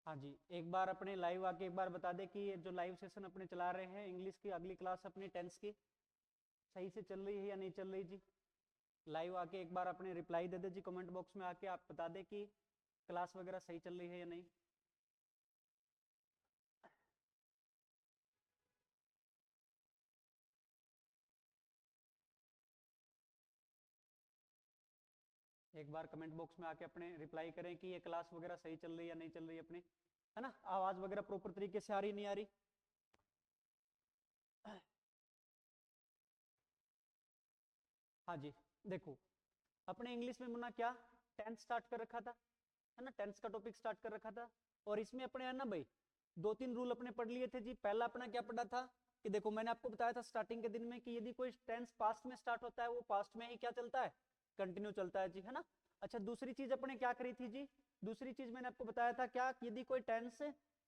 हाँ जी, एक बार अपने लाइव आके एक बार बता दे कि ये जो लाइव सेशन अपने चला रहे हैं इंग्लिश की अगली क्लास अपनी टेंस की सही से चल रही है या नहीं चल रही जी। लाइव आके एक बार अपने रिप्लाई दे दे जी, कमेंट बॉक्स में आके आप बता दे कि क्लास वगैरह सही चल रही है या नहीं। एक बार कमेंट बॉक्स में आके अपने रिप्लाई करें कि ये क्लास वगैरह सही चल रही है या नहीं चल रही है अपनी, है ना। आवाज वगैरह प्रॉपर तरीके से आ रही नहीं आ रही। हाँ जी, देखो अपने इंग्लिश में मुन्ना क्या टेंस स्टार्ट कर रखा था, है ना। टेंस का टॉपिक स्टार्ट कर रखा था और इसमें अपने है ना भाई दो तीन रूल अपने पढ़ लिए थे जी। पहला अपना क्या पढ़ा था कि देखो मैंने आपको बताया था स्टार्टिंग के दिन में कि यदि कोई टेंस पास्ट में स्टार्ट होता है वो पास्ट में ही क्या चलता है, कंटिन्यू चलता है जी, है ना। अच्छा, दूसरी चीज अपने क्या करी थी जी, दूसरी चीज मैंने आपको बताया था क्या, यदि कोई टेंस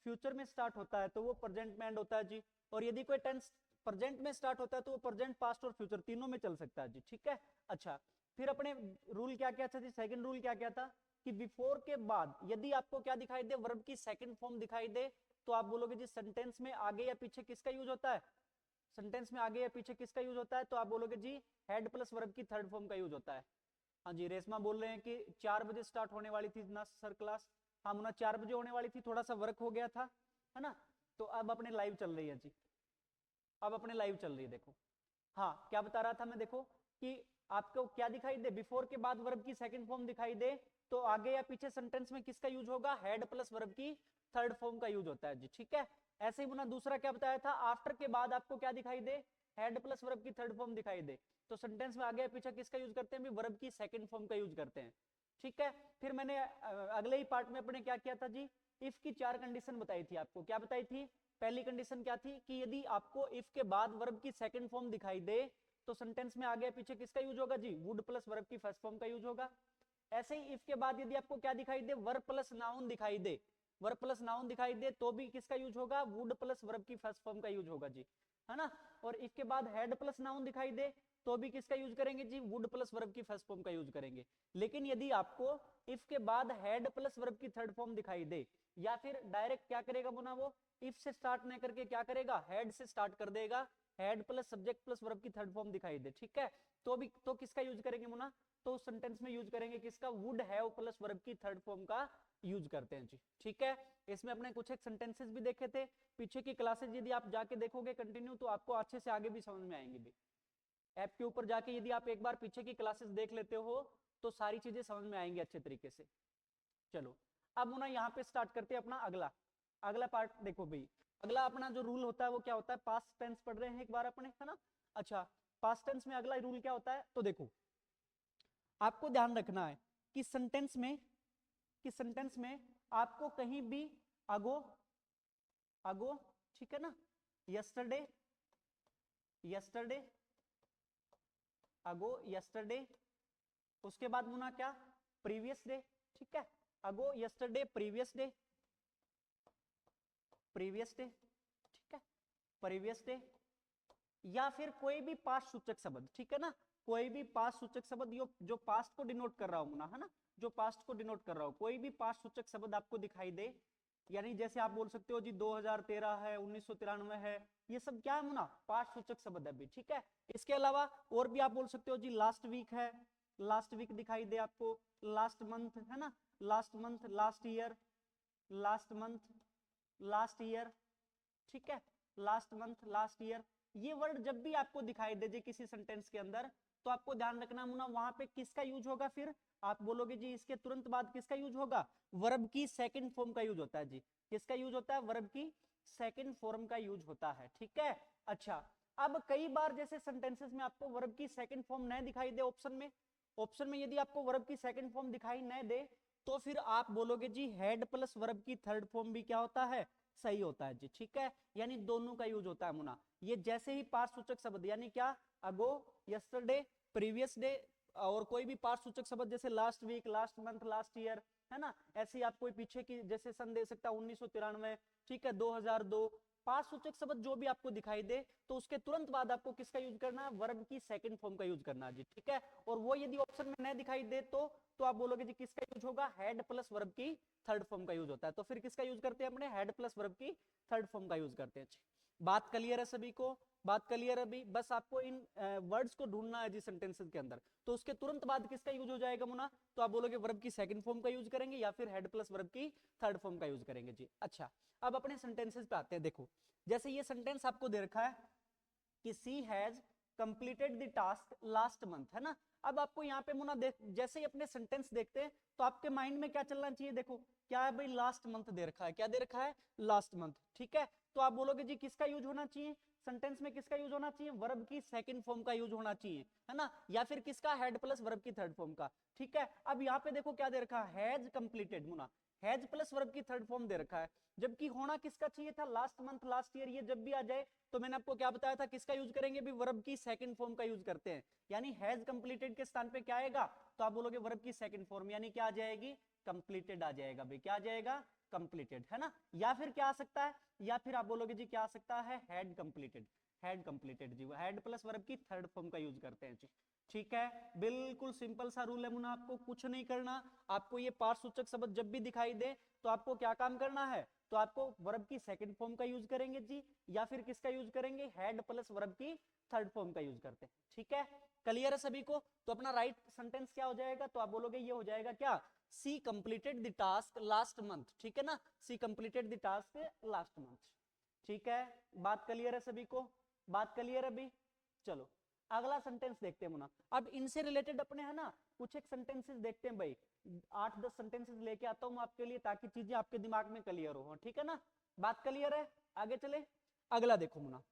फ्यूचर में स्टार्ट होता है तो वो प्रेजेंट में एंड होता है जी, और यदि कोई टेंस प्रेजेंट में स्टार्ट होता है तो वो प्रेजेंट पास्ट और फ्यूचर तीनों में चल सकता है जी, ठीक है। अच्छा, फिर अपने रूल क्या क्या था जी, सेकंड रूल क्या क्या था कि बिफोर के बाद यदि आपको क्या दिखाई दे, वर्ब की सेकंड फॉर्म दिखाई दे तो आप बोलोगे जी सेंटेंस में आगे या पीछे किसका यूज होता है, सेंटेंस में आगे या पीछे किसका यूज होता है, तो आप बोलोगे जी हेड प्लस वर्ब की थर्ड फॉर्म का यूज होता है। हाँ जी, रेशमा बोल रहे हैं कि 4 बजे स्टार्ट होने वाली थी ना सर क्लास। हाँ मुन्ना 4 बजे होने वाली थी, थोड़ा सा वर्क हो गया था, है ना। तो अब अपने लाइव चल रही है जी, अब अपने लाइव चल रही है देखो। हाँ क्या बता रहा था मैं, देखो कि आपको क्या दिखाई दे, बिफोर के बाद वर्ब की सेकंड फॉर्म दिखाई दे तो आगे या पीछे सेंटेंस में किसका यूज होगा, हेड प्लस वर्ब की थर्ड फॉर्म का यूज होता है जी, ठीक है। ऐसे ही मुन्ना दूसरा क्या बताया था, आफ्टर के बाद आपको क्या दिखाई दे, हेड प्लस वर्ब की थर्ड फॉर्म दिखाई दे तो सेंटेंस में आगे या पीछे किसका यूज करते हैं, वर्ब की सेकंड फॉर्म का यूज करते हैं, ठीक है। फिर मैंने अगले ही पार्ट में अपने क्या किया था जी, इफ की 4 कंडीशन बताई थी आपको, क्या बताई थी। पहली कंडीशन क्या थी कि यदि आपको इफ के बाद वर्ब की सेकंड फॉर्म दिखाई दे तो सेंटेंस में आगे पीछे किसका यूज होगा जी, वुड प्लस वर्ब की फर्स्ट फॉर्म का यूज होगा। ऐसे ही इफ के बाद यदि आपको क्या दिखाई दे, वर्ब प्लस नाउन दिखाई दे, वर्ब प्लस नाउन दिखाई दे तो भी किसका यूज होगा, वुड प्लस वर्ब की फर्स्ट फॉर्म का यूज होगा जी, है ना। और इफ के बाद हेड प्लस नाउन दिखाई दे तो भी किसका यूज करेंगे जी, वुड प्लस वर्ब की फर्स्ट फॉर्म का यूज करेंगे। लेकिन यदि आपको इफ के बाद हेड प्लस वर्ब की थर्ड फॉर्म दिखाई दे या फिर डायरेक्ट क्या करेगा मुना, वो इफ से स्टार्ट नहीं करके क्या करेगा, हेड से स्टार्ट कर देगा, head plus subject plus verb की थर्ड फॉर्म दिखाई दे, ठीक है। तो भी तो किसका यूज करेंगे मुना, तो उस सेंटेंस में यूज करेंगे किसका, वुड हैव प्लस वर्ब की थर्ड फॉर्म का यूज करते हैं जी, ठीक है। इसमें अपने कुछ एक सेंटेंसेस भी देखे थे, पीछे की क्लासेस यदि आप जाके देखोगे कंटिन्यू तो आपको अच्छे से आगे भी समझ में आएंगे भी। ऐप के ऊपर जाके यदि आप एक बार पीछे की क्लासेस देख लेते हो तो सारी चीजें समझ में आएंगी अच्छे तरीके से। चलो अब मुना यहाँ पे स्टार्ट करते हैं अपना अगला अगला पार्ट। देखो भाई अगला अपना जो रूल होता है वो क्या होता है, पास्ट टेंस पढ़ रहे हैं एक बार अपने, है ना। अच्छा, पास्ट टेंस में अगला रूल क्या होता है, तो देखो आपको ध्यान रखना है कि सेंटेंस में आपको कहीं भी अगो अगो, ठीक है ना, यस्टरडे यस्टरडे अगो यस्टरडे, उसके बाद मुना क्या, प्रीवियस डे, ठीक है। Ago yesterday previous day, previous day, ठीक है, प्रीवियस डे। या फिर कोई भी पास्ट सूचक शब्द, ठीक है ना, कोई भी पास्ट सूचक शब्द जो पास्ट को डिनोट कर रहा हूं ना, है ना, जो पास्ट को डिनोट कर रहा हूं, कोई भी पास्ट सूचक शब्द आपको दिखाई दे, यानी जैसे आप बोल सकते हो जी 2013 है, 1993 है, ये सब क्या है ना, पास्ट सूचक शब्द है भी, ठीक है। इसके अलावा और भी आप बोल सकते हो जी लास्ट वीक है, लास्ट वीक दिखाई दे आपको, लास्ट मंथ, है ना, last month, last year, last month, last year, ठीक है, लास्ट मंथ, लास्ट ईयर। ये वर्ड जब भी आपको दिखाई दे जी किसी सेंटेंस के अंदर तो आपको ध्यान रखना मुना वहां पे किसका यूज होगा, फिर आप बोलोगे जी इसके तुरंत बाद किसका यूज होगा, वर्ब की सेकंड फॉर्म का यूज होता है जी, किसका यूज होता है, वर्ब की सेकंड फॉर्म का यूज होता है, ठीक है। अच्छा, अब कई बार जैसे सेंटेंसेस में आपको वर्ब की सेकंड फॉर्म नहीं दिखाई दे, ऑप्शन में यदि आपको वर्ब की सेकंड फॉर्म दिखाई नहीं दे तो फिर आप बोलोगे जी हेड प्लस वर्ब की थर्ड फॉर्म भी क्या होता है, सही होता है जी, ठीक है। यानी दोनों का यूज होता है मुना, ये जैसे ही पास्ट सूचक शब्द यानी क्या, अगो, यस्टरडे, प्रीवियस डे, और कोई भी पास्ट सूचक शब्द जैसे last week, last month, last year, है ना, ऐसे ही आप कोई पीछे की जैसे सन दे सकता है 1993, ठीक है, 2002, पास्ट सूचक शब्द जो भी आपको दिखाई दे तो उसके तुरंत बाद आपको किसका यूज करना है, वर्ब की सेकंड फॉर्म का यूज करना है जी, ठीक है। और वो यदि ऑप्शन में न दिखाई दे तो आप बोलोगे जी किसका यूज होगा, हैड प्लस वर्ब की थर्ड फॉर्म का यूज होता है। तो फिर किसका यूज करते हैं अपने, हैड प्लस वर्ब की थर्ड फॉर्म का यूज करते हैं। बात क्लियर है सभी को, बात क्लियर है अभी, बस आपको इन वर्ड्स को ढूंढना है जी सेंटेंसेस के अंदर। तो उसके तुरंत बाद किसका यूज हो जाएगा मुना, तो आप बोलोगे वर्ब की सेकंड फॉर्म का यूज करेंगे या फिर हेड प्लस वर्ब की थर्ड फॉर्म का यूज करेंगे जी। अच्छा अब अपने सेंटेंसेस पे आते हैं। देखो जैसे ये सेंटेंस आपको दे रखा है कि she has completed the task last month, है ना। अब आपको यहाँ पे मुना देख, जैसे ही अपने सेंटेंस देखते हैं तो आपके माइंड में क्या चलना चाहिए, देखो क्या है भाई, लास्ट मंथ दे रखा है, क्या दे रखा है, लास्ट मंथ, ठीक है। तो आप बोलोगे जी किसका यूज होना चाहिए सेंटेंस में, किसका यूज होना चाहिए, वर्ब की सेकंड फॉर्म का यूज होना चाहिए, है ना, या फिर किसका, हेड प्लस वर्ब की थर्ड फॉर्म का, ठीक है। अब यहाँ पे देखो क्या दे रखा है, has completed Muna, has plus verb की थर्ड फॉर्म दे रखा है, जबकि होना किसका चाहिए था, लास्ट मंथ, लास्ट ईयर, ये जब भी आ जाए तो मैंने आपको क्या बताया था, किसका यूज करेंगे भी, वर्ब की सेकंड फॉर्म का यूज करते हैं। यानी हैज कंप्लीटेड के स्थान पे क्या आएगा, तो आप बोलोगे वर्ब की सेकंड फॉर्म, यानी क्या आ जाएगी, कंप्लीटेड आ जाएगा भाई, क्या आ जाएगा, कंप्लीटेड, है ना। या फिर क्या आ सकता है, या फिर आप बोलोगे जी क्या आ सकता है, हैड कंप्लीटेड, हैड कंप्लीटेड जी, हैड प्लस वर्ब की थर्ड फॉर्म का यूज करते हैं जी, ठीक है। बिल्कुल सिंपल सा रूल है मुना, आपको कुछ नहीं करना, आपको ये पार्ट सूचक शब्द जब भी दिखाई दे तो आपको क्या काम करना है, तो आपको वर्ब की सेकंड फॉर्म का यूज करेंगे जी, या फिर किसका यूज करेंगे, हेड प्लस वर्ब की थर्ड फॉर्म का यूज करते हैं, ठीक है। क्लियर है सभी को। तो अपना राइट सेंटेंस क्या हो जाएगा, तो आप बोलोगे ये हो जाएगा क्या, she completed the task last month, ठीक है ना, she completed the task last month, ठीक है। बात क्लियर है सभी को, बात क्लियर है अभी। चलो अगला सेंटेंस देखते हैं मुना। अब इनसे रिलेटेड अपने है ना कुछ एक सेंटेंसेस देखते हैं भाई, 8-10 सेंटेंसेस लेके आता हूं आपके लिए ताकि चीजें आपके दिमाग में क्लियर हो, ठीक है ना, बात क्लियर है। आगे चले, अगला देखो मुना,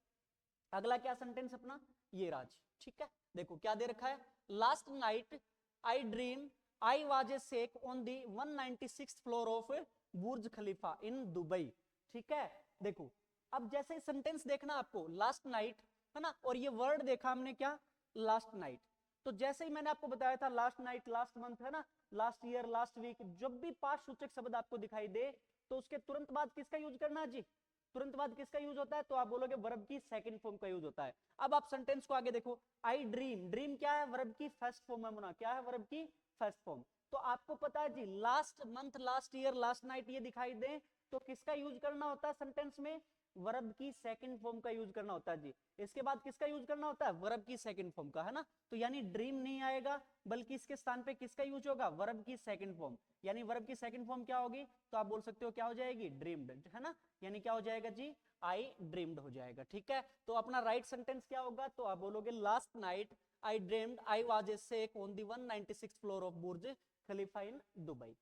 अगला क्या सेंटेंस अपना, ये राज, ठीक है। देखो क्या दे रखा है, last night I dream I was a sheikh on the 196th floor of Burj Khalifa in Dubai, ठीक है। देखो अब जैसे सेंटेंस देखना आपको, लास्ट नाइट, है ना, और ये वर्ड देखा हमने क्या, लास्ट नाइट, तो जैसे ही मैंने आपको बताया था लास्ट नाइट, लास्ट मंथ, है ना, लास्ट ईयर, लास्ट वीक, जब भी पास्ट सूचक शब्द आपको दिखाई दे तो उसके तुरंत बाद किसका यूज करना है जी, तुरंत बाद किसका यूज होता है, तो आप बोलोगे वर्ब की सेकंड फॉर्म का यूज होता है। अब आप सेंटेंस को आगे देखो, आई ड्रीम, ड्रीम क्या है, वर्ब की फर्स्ट फॉर्म है मुना, क्या है, वर्ब की फर्स्ट फॉर्म। तो आपको पता है जी last month, last year, last night ये दिखाई दे तो किसका यूज करना होता है सेंटेंस में, वर्ब की सेकंड फॉर्म का यूज करना होता है जी। इसके बाद किसका यूज करना होता है, वर्ब की सेकंड फॉर्म का, है ना। तो यानी ड्रीम नहीं आएगा, बल्कि इसके स्थान पे किसका यूज होगा, वर्ब की सेकंड फॉर्म, यानी वर्ब की सेकंड फॉर्म क्या होगी, तो आप बोल सकते हो क्या हो जाएगी, ड्रीम्ड, है ना, यानी क्या हो जाएगा जी, आई ड्रीम्ड हो जाएगा, ठीक है। तो अपना राइट सेंटेंस क्या होगा, तो आप बोलोगे last night I dreamed I was a sheikh on the 196th floor of Burj Khalifa in Dubai,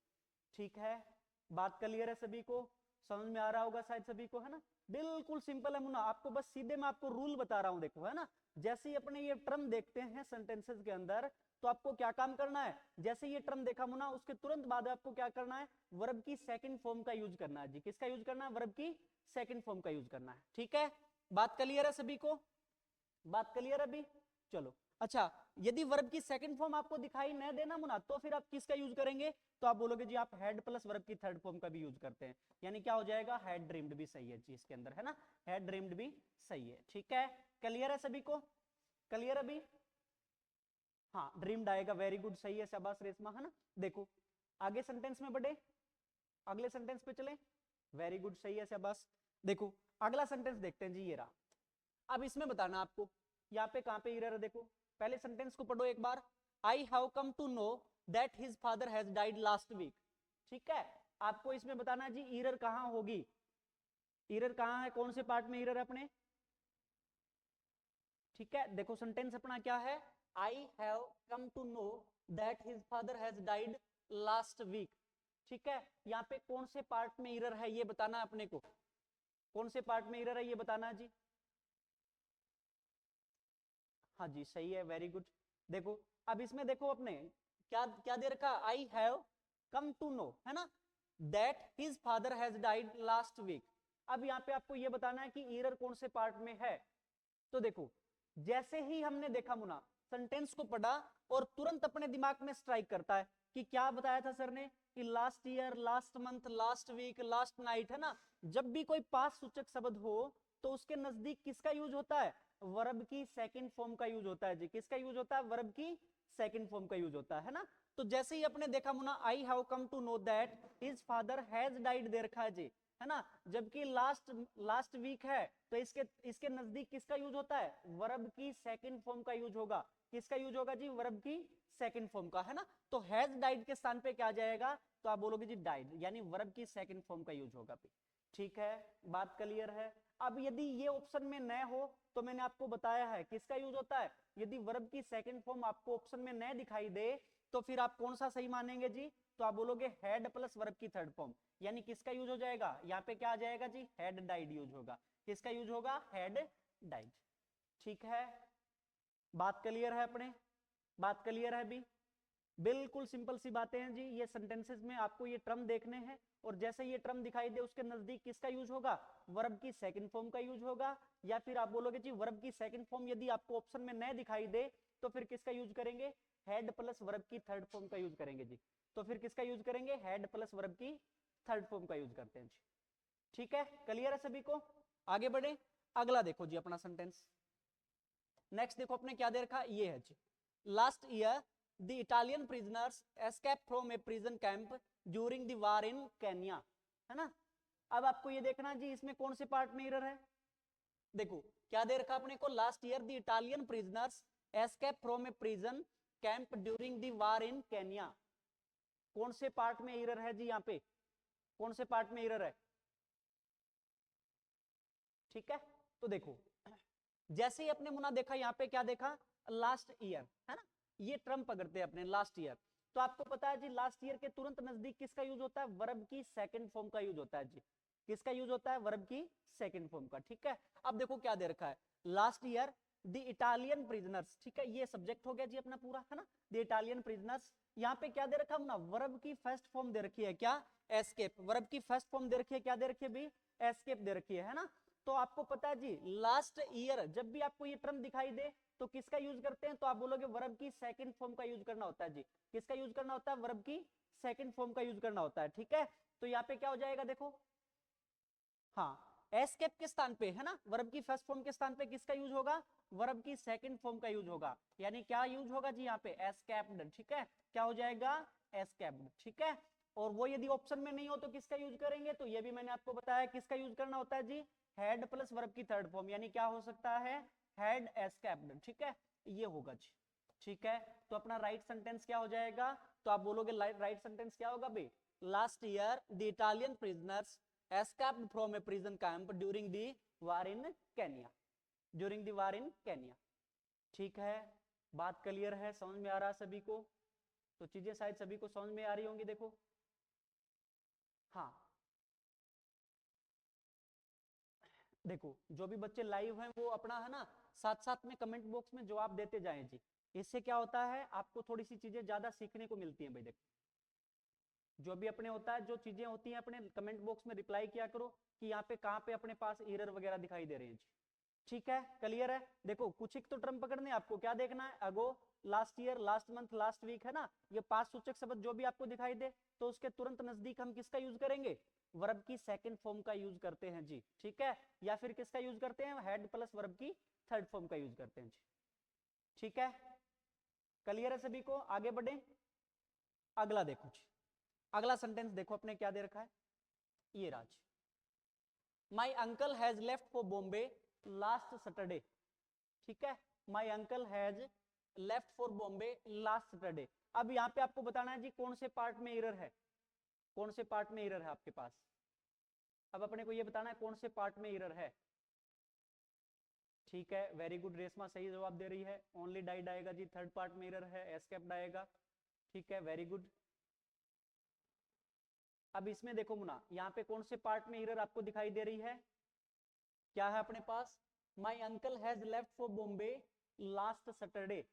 ठीक है। बात क्लियर है सभी को, समझ में आ रहा होगा शायद सभी को, है ना। बिल्कुल सिंपल है मुन्ना, आपको बस सीधे मैं आपको रूल बता रहा हूं, देखो, है ना। जैसे ही अपने ये टर्म देखते हैं सेंटेंसेस के अंदर तो आपको क्या काम करना है, जैसे ये टर्म देखा मुन्ना उसके तुरंत बाद आपको क्या करना है, वर्ब की सेकंड फॉर्म का यूज करना है जी, किसका यूज करना है, वर्ब की सेकंड फॉर्म का यूज करना है, ठीक है। बात क्लियर है सभी को, बात क्लियर है अभी। चलो अच्छा, यदि वर्ब की सेकंड फॉर्म आपको दिखाई न देना मुना तो फिर आप किसका यूज करेंगे, तो आप बोलोगे जी आप हेड प्लस वर्ब की थर्ड फॉर्म का भी यूज करते हैं, यानी क्या हो जाएगा, हैड ड्रीम्ड भी सही है जी इसके अंदर, है ना, हैड ड्रीम्ड भी सही है, ठीक है। क्लियर है सभी को, क्लियर अभी, हाँ ड्रीम्ड आएगा, वेरी गुड, सही है, शाबाश रेशमा, है ना। देखो आगे सेंटेंस में बढ़े, अगले सेंटेंस पे चले, वेरी गुड, सही है, शाबाश। देखो अगला सेंटेंस देखते हैं जी, ये रहा। अब इसमें बताना आपको यहाँ पे कहां पे एरर है, देखो पहले सेंटेंस को पढ़ो एक बार, I have come to know that his father has died last week, ठीक है। आपको इसमें बताना जी एरर कहां होगी, एरर कहां है, कौन से पार्ट में एरर है अपने, ठीक है। देखो सेंटेंस अपना क्या है, I have come to know that his father has died last week, ठीक है। यहाँ पे कौन से पार्ट में एरर है ये बताना है अपने को, कौन से पार्ट में एरर है ये बताना है जी, हाँ जी सही है, वेरी गुड। देखो अब इसमें देखो अपने क्या क्या दे रखा, I have come to know, है ना, that his father has died last week. अब यहाँ पे आपको ये बताना है कि एरर कौन से पार्ट में है। तो देखो जैसे ही हमने देखा मुना सेंटेंस को पढ़ा और तुरंत अपने दिमाग में स्ट्राइक करता है कि क्या बताया था सर ने कि last year, last month, last week, last night, है ना, जब भी कोई पास्ट सूचक शब्द हो तो उसके नजदीक किसका यूज होता है, वर्ब की सेकंड फॉर्म का यूज होता है जी। किसका यूज होता है, वर्ब की सेकंड फॉर्म का यूज होता है ना। तो जैसे ही अपने देखा मुना, I have come to know that his father has died दे रखा है जी, है ना, जबकि लास्ट वीक है तो इसके नजदीक किसका यूज होता है, वर्ब की सेकंड फॉर्म का यूज होगा। किसका यूज होगा जी, वर्ब की सेकंड फॉर्म का, है ना। तो हैज डाइड के स्थान पे क्या आ जाएगा, तो आप बोलोगे जी डाइड, यानी वर्ब की सेकंड फॉर्म का यूज होगा। ठीक है, बात क्लियर है। अब यदि ये ऑप्शन में न हो तो मैंने आपको बताया है किसका यूज होता है, यदि वर्ब की सेकंड फॉर्म आपको ऑप्शन में न दिखाई दे तो फिर आप कौन सा सही मानेंगे जी, तो आप बोलोगे हैड प्लस वर्ब की थर्ड फॉर्म, यानी किसका यूज हो जाएगा, यहाँ पे क्या आ जाएगा जी, हैड डाइड यूज होगा। किसका यूज होगा, हैड डाइड। ठीक है, बात क्लियर है अपने, बात क्लियर है भी, बिल्कुल सिंपल सी बातें हैं जी। ये सेंटेंसेस में आपको ये टर्म देखने हैं और जैसे ये टर्म दिखाई दे उसके नजदीक किसका यूज होगा, वर्ब की सेकंड फॉर्म का यूज होगा। या फिर आप बोलोगे जी वर्ब की सेकंड फॉर्म यदि आपको ऑप्शन में न दिखाई दे तो फिर किसका यूज करेंगे, हेड प्लस वर्ब की थर्ड फॉर्म का यूज करेंगे जी। तो फिर किसका यूज करेंगे, हेड प्लस वर्ब की थर्ड फॉर्म का यूज करते हैं जी। ठीक है, क्लियर है सभी को, आगे बढ़े। अगला देखो जी अपना सेंटेंस, नेक्स्ट देखो अपने क्या दे रखा, ये है जी, last year the Italian prisoners escape from a prison camp during the war in Kenya, है ना। अब आपको ये देखना जी इसमें कौन से पार्ट में एरर है, देखो क्या दे रखा अपने को, last year the Italian prisoners escape from a prison camp during the war in Kenya, कौन से पार्ट में एरर है जी, यहाँ पे कौन से पार्ट में एरर है। ठीक है, तो देखो जैसे ही अपने मुना देखा, यहाँ पे क्या देखा, लास्ट ईयर, है ना, ये टर्म पकड़ते हैं अपने लास्ट ईयर। तो आपको पता है जी लास्ट ईयर के तुरंत नजदीक किसका यूज होता है, वर्ब की सेकंड फॉर्म का यूज होता है जी। किसका यूज होता है, वर्ब की सेकंड फॉर्म का। ठीक है, अब देखो क्या दे रखा है, last year the Italian prisoners, ठीक है, ये सब्जेक्ट हो गया जी अपना पूरा, है ना, द इटालियन प्रिजनर्स। यहाँ पे क्या दे रखा है ना, वर्ब की फर्स्ट फॉर्म दे रखी है, क्या, एस्केप, वर्ब की फर्स्ट फॉर्म दे रखी है, क्या दे रखी है भी, एस्केप दे रखी है ना। तो आपको पता है जी लास्ट ईयर जब भी आपको ये टर्म दिखाई दे तो किसका यूज करते हैं, तो आप बोलोगे वर्ब की सेकंड फॉर्म का यूज करना होता है जी। किसका यूज करना होता है, वर्ब की सेकंड फॉर्म का यूज करना होता है। ठीक है, तो यहाँ पे क्या हो जाएगा देखो, हाँ, एस्केप के स्थान पे, है ना, वर्ब की फर्स्ट फॉर्म के स्थान पे किसका यूज होगा, वर्ब की सेकंड फॉर्म का यूज होगा, यानी क्या यूज होगा जी यहाँ पे, एस्केप्ड। ठीक है, क्या हो जाएगा, एस्केप्ड। ठीक है, और वो यदि ऑप्शन में नहीं हो तो किसका यूज करेंगे, तो ये भी मैंने आपको बताया किसका यूज करना होता है जी, हेड प्लस वर्ब की थर्ड फॉर्म, यानी क्या हो सकता है, हेड एस्केप्ड। ठीक है, ये होगा जी। ठीक है, तो अपना राइट सेंटेंस क्या हो जाएगा, तो आप बोलोगे राइट सेंटेंस क्या होगा भाई, last year the Italian prisoners escaped from a prison camp during the war in Kenya, during the war in Kenya। ठीक है, बात क्लियर है, समझ में आ रहा है सभी को, तो चीजें शायद सभी को समझ में आ रही होंगी। देखो हाँ, देखो जो भी बच्चे लाइव हैं वो अपना, है ना, साथ साथ में कमेंट बॉक्स में जवाब देते जाएं जी। इससे क्या होता है, आपको थोड़ी सी चीजें ज्यादा सीखने को मिलती हैं भाई। देखो जो भी अपने होता है, जो चीजें होती हैं अपने कमेंट बॉक्स में रिप्लाई किया करो कि यहाँ पे कहाँ पे अपने पास एरर वगैरह दिखाई दे रहे हैं जी। ठीक है, क्लियर है। देखो कुछ एक तो टर्म पकड़ने, आपको क्या देखना है, ago, last year, last month, last week, है ना, ये पांच सूचक शब्द जो भी आपको दिखाई दे तो उसके तुरंत नजदीक हम किसका यूज करेंगे, वर्ब की सेकंड फॉर्म का यूज करते हैं जी। ठीक है, या फिर किसका यूज करते हैं, हेड प्लस वर्ब की थर्ड फॉर्म का यूज करते हैं जी। ठीक है, क्लियर है सभी को, आगे बढ़े। अगला देखो जी, अगला सेंटेंस देखो अपने क्या दे रखा है, ये Raj, my uncle has left for Bombay last Saturday. ठीक है, my uncle has left for Bombay last Saturday. अब यहाँ पे आपको बताना है जी कौन से पार्ट में एरर है, कौन से पार्ट में एरर है आपके पास। अब अपने को ये बताना है कौन से पार्ट में एरर है। ठीक है, वेरी गुड, रेशमा सही जवाब दे रही है, ओनली डाइड आएगा जी, थर्ड पार्ट में एरर है, एस्केप्ड आएगा। ठीक है, वेरी गुड। अब इसमें देखो मुना, यहाँ पे कौन से पार्ट में एरर आपको दिखाई दे रही है, क्या है अपने पास, my uncle has left for Bombay last Saturday.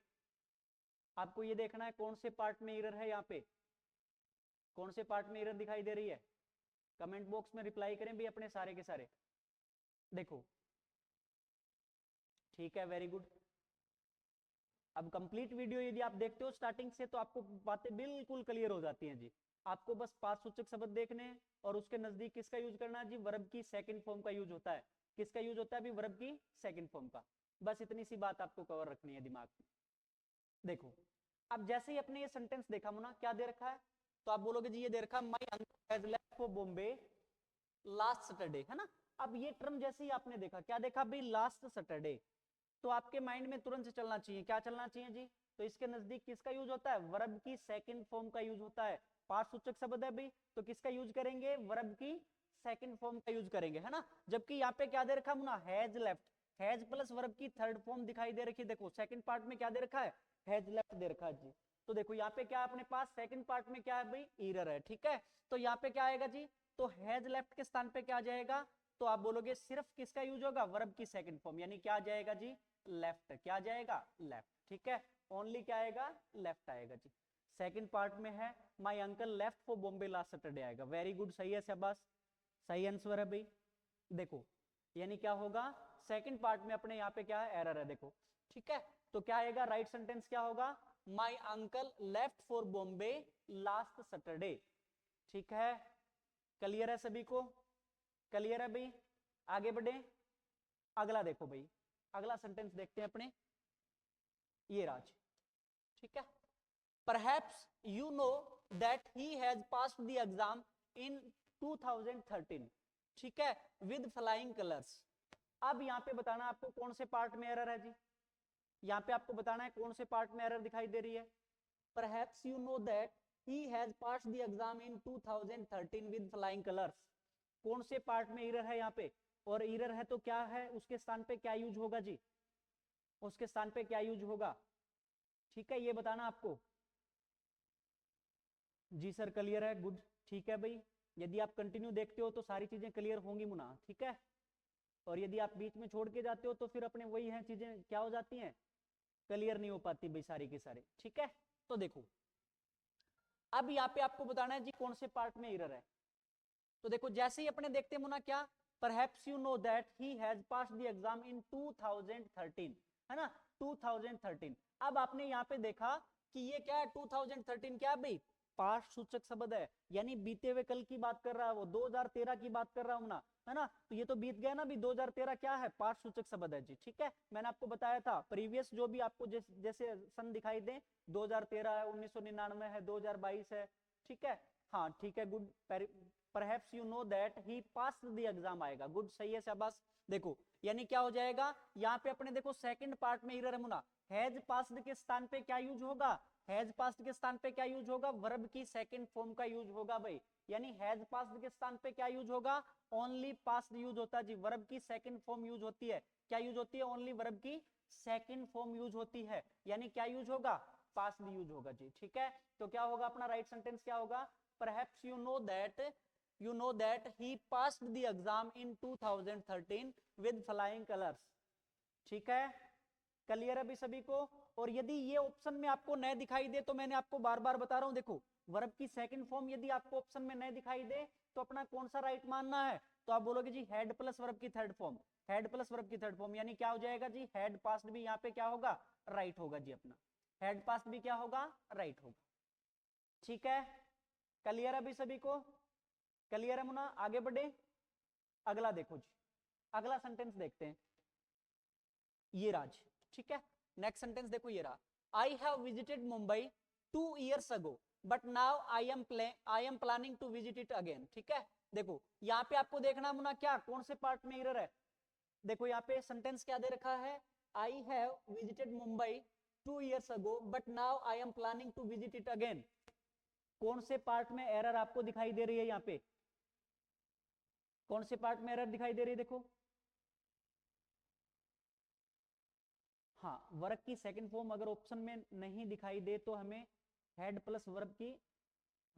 आपको ये देखना है कौन से पार्ट में एरर है, यहाँ पे कौन से पार्ट में एरर दिखाई दे रही है, कमेंट बॉक्स में रिप्लाई करें भी अपने सारे के सारे। देखो ठीक है, वेरी गुड। अब कंप्लीट वीडियो यदि आप देखते हो स्टार्टिंग से तो आपको बातें बिल्कुल क्लियर हो जाती हैं जी। आपको बस पाठसूचक शब्द देखने हैं और उसके नजदीक किसका यूज करना है जी, वर्ब की सेकंड फॉर्म का यूज होता है। किसका यूज होता है अभी, वर्ब की सेकंड फॉर्म का। बस इतनी सी बात आपको कवर रखनी है दिमाग में। देखो अब जैसे ही अपने ये सेंटेंस देखा मुना, क्या दे रखा है, तो आप बोलोगे जी ये दे रखा है my uncle has left for Bombay last Saturday, है ना। अब ये टर्म जैसे ही आपने देखा, क्या देखा भाई, लास्ट सैटरडे, तो आपके माइंड में तुरंत से चलना चाहिए, क्या चलना चाहिए जी, तो इसके नजदीक किसका यूज होता है, वर्ब की सेकंड फॉर्म का यूज होता है। पाठसूचक शब्द है भाई, तो किसका यूज करेंगे, वर्ब की सेकंड फॉर्म का यूज करेंगे, है ना। जबकि यहाँ पे क्या दे रखा मुना, has left, has plus verb की थर्ड फॉर्म दिखाई दे रखी है। देखो सेकंड पार्ट में क्या दे रखा है, हैज लेफ्ट दे रखा है जी। तो देखो यहाँ पे क्या अपने पास सेकंड पार्ट में क्या है भाई, ईरर है, ठीक है। तो यहाँ पे क्या आएगा जी, तो हैज लेफ्ट के स्थान पे क्या आ जाएगा, तो आप बोलोगे सिर्फ किसका यूज होगा, वर्ब की सेकंड फॉर्म, यानी क्या आ जाएगा जी, लेफ्ट। क्या आ जाएगा, लेफ्ट, ठीक है। ओनली क्या आएगा, लेफ्ट आएगा जी। सेकंड पार्ट में है my uncle left for Bombay last Saturday आएगा। वेरी गुड, सही है, शाबाश, सही आंसर है भाई। देखो यानी क्या होगा, सेकंड पार्ट में अपने यहाँ पे क्या है, एरर है, देखो, ठीक है। तो क्या आएगा, राइट सेंटेंस क्या होगा, my uncle left for Bombay last Saturday, ठीक है। क्लियर है सभी को, क्लियर है भाई। आगे बढ़े, अगला देखो भाई, अगला सेंटेंस देखते हैं अपने, ये राज, ठीक है। Perhaps you know that he has passed the exam in 2013, ठीक है, विद फ्लाइंग कलर्स। अब यहाँ पे बताना आपको कौन से पार्ट में एरर है जी, यहाँ पे आपको बताना है कौन से पार्ट में एरर दिखाई दे रही है। Perhaps you know that he has passed the exam in 2013 with flying colours, कौन से पार्ट में एरर है यहाँ पे, और एरर है तो क्या है, उसके स्थान पे क्या यूज होगा जी, उसके स्थान पे क्या यूज होगा, ठीक है, ये बताना आपको। जी सर क्लियर है, गुड, ठीक है भाई। यदि आप कंटिन्यू देखते हो तो सारी चीजें क्लियर होंगी मुना, ठीक है। और यदि आप बीच में छोड़ के जाते हो तो फिर अपने वही है चीजें क्या हो जाती हैं, क्लियर नहीं हो पाती भाई सारी की सारी, ठीक है। तो देखो अब यहाँ पे आपको बताना है जी कौन से पार्ट में एरर है। तो देखो जैसे ही अपने देखते हैं मुना, क्या, perhaps you know that he has passed the exam in 2013, है ना, 2013। अब आपने यहाँ पे देखा कि ये क्या है, 2013 क्या है भाई, पास्ट सूचक शब्द है, यानी बीते हुए कल की बात कर रहा है वो, 2013 की बात कर रहा हूं ना, है ना। तो ये तो बीत गया ना, भी 2013 क्या है, पास्ट सूचक शब्द है जी, ठीक है। मैंने आपको बताया था प्रीवियस जो भी आपको जैसे सन दिखाई दे, 2013 है, 1999 है, 2022 है, ठीक है। हाँ ठीक है, good. Perhaps you know that he passed the exam आएगा, गुड, सही है, शाबाश। देखो यानी क्या हो जाएगा, यहाँ पे अपने देखो सेकंड पार्ट में एरर है मुना, हैज पास्ड के स्थान पे क्या यूज होगा, हैज पास्ड के स्थान पे क्या यूज होगा, वर्ब की सेकंड फॉर्म का यूज होगा भाई। यानी हैज पास्ड के स्थान पे क्या यूज होगा, ओनली पास्ट यूज होता है जी, वर्ब की सेकंड फॉर्म यूज होती है। क्या यूज होती है, ओनली वर्ब की सेकंड फॉर्म यूज होती है, यानी क्या यूज होगा, पास्ट यूज होगा जी, ठीक है। तो क्या होगा अपना राइट सेंटेंस, क्या होगा, perhaps you know that he passed the exam in 2013 with flying colors, ठीक है। क्लियर है भी सभी को। और यदि ये ऑप्शन में आपको नए दिखाई दे, तो मैंने आपको बार बार बता रहा हूं, देखो वर्ब की सेकंड फॉर्म यदि आपको ऑप्शन में नए दिखाई दे तो अपना कौन सा राइट मानना है, तो आप बोलोगे जी हैड प्लस वर्ब की third form, had plus verb की थर्ड फॉर्म, यानी क्या हो जाएगा जी, हैड पास्ट भी यहाँ पे क्या होगा, राइट होगा जी अपना, हैड पास्ट भी क्या होगा, राइट होगा, ठीक है। क्लियर है भी सभी को, क्लियर है मुना। आगे बढ़े, अगला देखो जी, अगला सेंटेंस देखते हैं, ये राज, ठीक है। नेक्स्ट सेंटेंस देखो ये रहा, I have visited Mumbai 2 years ago but now I am planning to visit it again, ठीक है। देखो यहाँ पे आपको देखना मुना, क्या कौन से पार्ट में एरर है, देखो यहाँ पे सेंटेंस क्या दे रखा है, I have visited Mumbai 2 years ago but now I am planning to visit it again, कौन से पार्ट में एरर आपको दिखाई दे रही है, यहाँ पे कौन से पार्ट में एरर दिखाई दे रही है, देखो, हाँ वर्ब की सेकंड फॉर्म अगर ऑप्शन में नहीं दिखाई दे तो हमें हेड प्लस वर्ब की,